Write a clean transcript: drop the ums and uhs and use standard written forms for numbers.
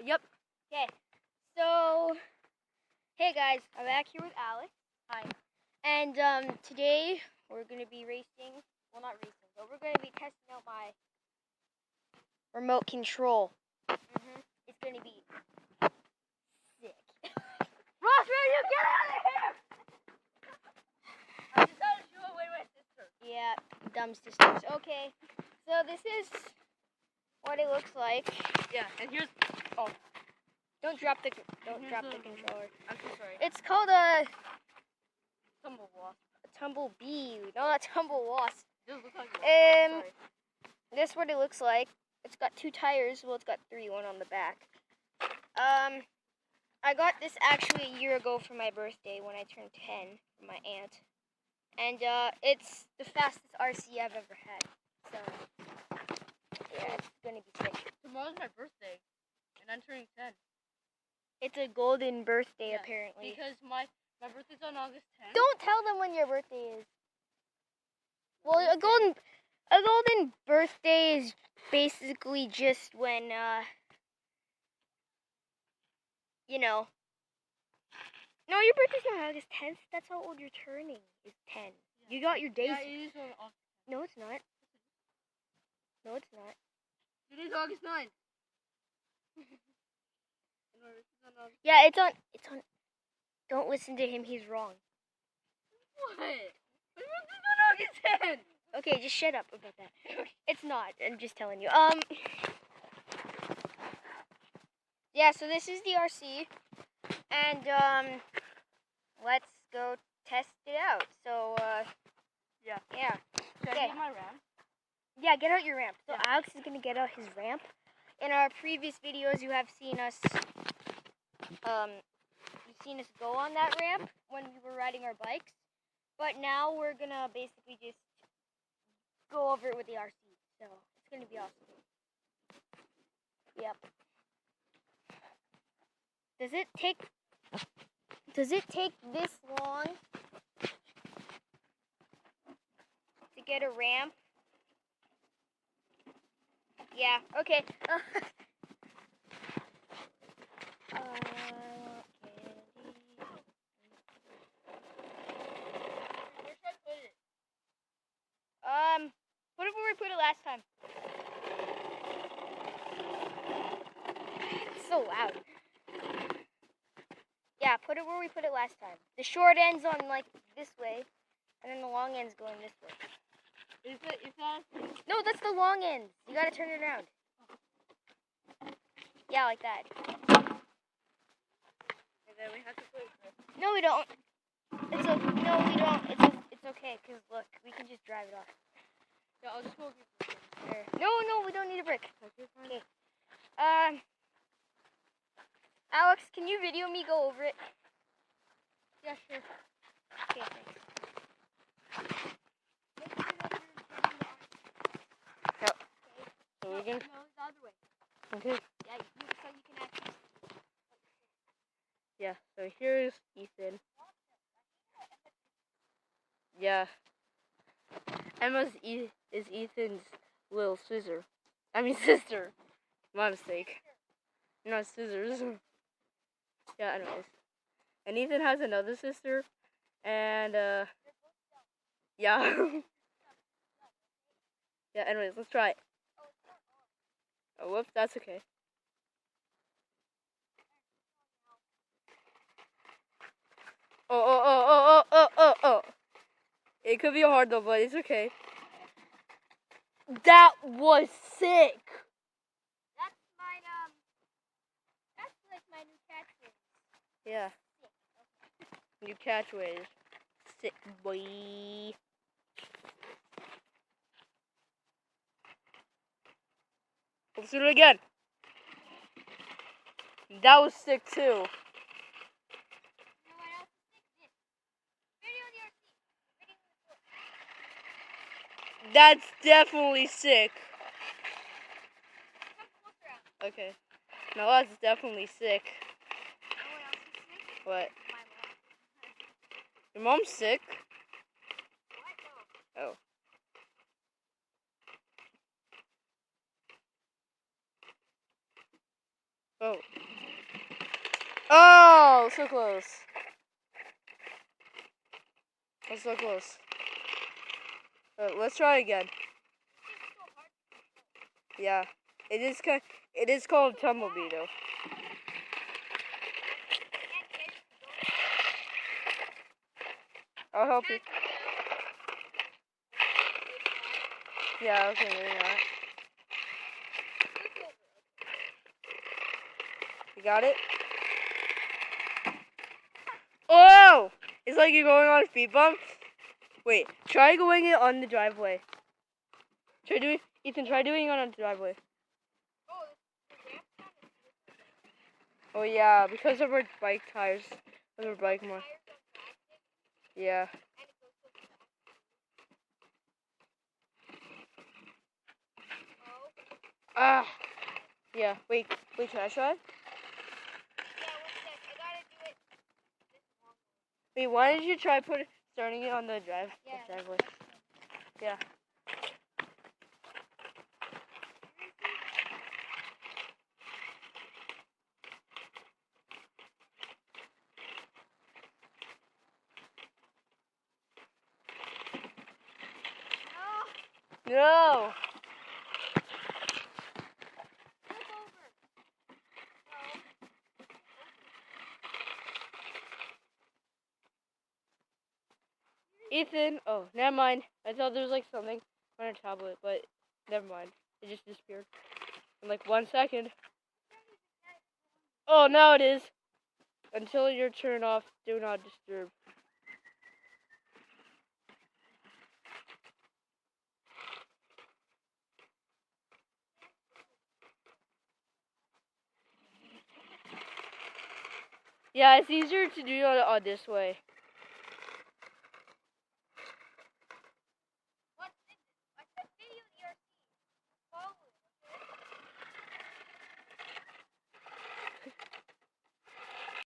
Yep. Okay. So, hey guys, I'm back here with Alex. Hi. And today we're gonna be racing. Well, not racing, but we're gonna be testing out my remote control. It's gonna be sick. Ross, where you get out of here? I decided to show away my sister. Yeah, dumb sisters. Okay. So this is what it looks like. Yeah, and here's. Don't drop the Here's drop the- the controller. I'm so sorry. It's called a Tumblebee. tumblebee. No, not tumble wasp. It does look like one. Sorry. This is what it looks like. It's got 2 tires. Well, it's got 3, one on the back. I got this actually a year ago for my birthday when I turned 10 from my aunt. And it's the fastest RC I've ever had. So, yeah, it's going to be sick. Tomorrow's my birthday, and I'm turning 10. It's a golden birthday, Yeah, apparently. Because my birthday's on August 10th. Don't tell them when your birthday is. Well, a golden birthday is basically just when, you know. No, your birthday's not August 10th. That's how old you're turning, is 10. Yeah. You got your days. Yeah, it is on August. No, it's not. No, it's not. It is August 9th. Yeah, it's on. Don't listen to him. He's wrong. What? My birthday's on August 10th. Okay, just shut up about that. It's not. I'm just telling you. Yeah. So this is the RC, and let's go test it out. So Yeah. Yeah. Should I Okay. get my ramp? Yeah, get out your ramp. So Yeah. Alex is gonna get out his ramp. In our previous videos, you have seen us. You've seen us go on that ramp when we were riding our bikes, but now we're gonna basically just go over it with the RC. So it's gonna be awesome. Yep. Does it take this long to get a ramp? Yeah. Okay. Where should I put it? Put it where we put it last time. It's so loud. Yeah, put it where we put it last time. The short end's on like this way, and then the long end's going this way. Is that? No, that's the long end. You gotta turn it around. Yeah, like that. And then we have to put it. No, we don't. No, we don't. It's okay, cause look, we can just drive it off. Yeah, I'll just go get this. There. No, we don't need a brick. Okay, fine. Okay. Alex, can you video me go over it? Yeah, sure. Okay, thanks. So we're gonna. No, the other way. Okay. Yeah, so you can actually. Yeah. So here's Ethan. Yeah. Emma's is Ethan's little sister. I mean sister. My mistake. Not scissors. Yeah. Anyways. And Ethan has another sister. And yeah. Yeah. Anyways, let's try it. Oh, whoops. That's okay. Oh. It could be hard though, but it's okay. That was sick. That's like my new catchphrase. Yeah. New catchphrase. Sick boy. Let's do it again. That was sick too. You know what else is sick? This. Video the RC. Video the That's definitely sick. Come closer out. Okay. Now that's definitely sick. You know what else is sick? What? My mom. Your mom's sick? What? No. Oh. Oh. Oh, so close. That's so close. Let's try again. Yeah. It is called tumblebee though. I'll help you. Yeah, okay, maybe not. You got it? Oh! It's like you're going on a speed bump. Wait, try going it on the driveway. Ethan, try doing it on the driveway. Oh yeah, because of our bike tires. Of our bike more. Yeah. Ah. Yeah, wait, can I try? Wait, why did you try starting it on the driveway? Yeah. No. Ethan, oh, never mind. I thought there was like something on a tablet, but never mind. It just disappeared in like 1 second. Oh, now it is. Until you're turned off, do not disturb. Yeah, it's easier to do it on this way.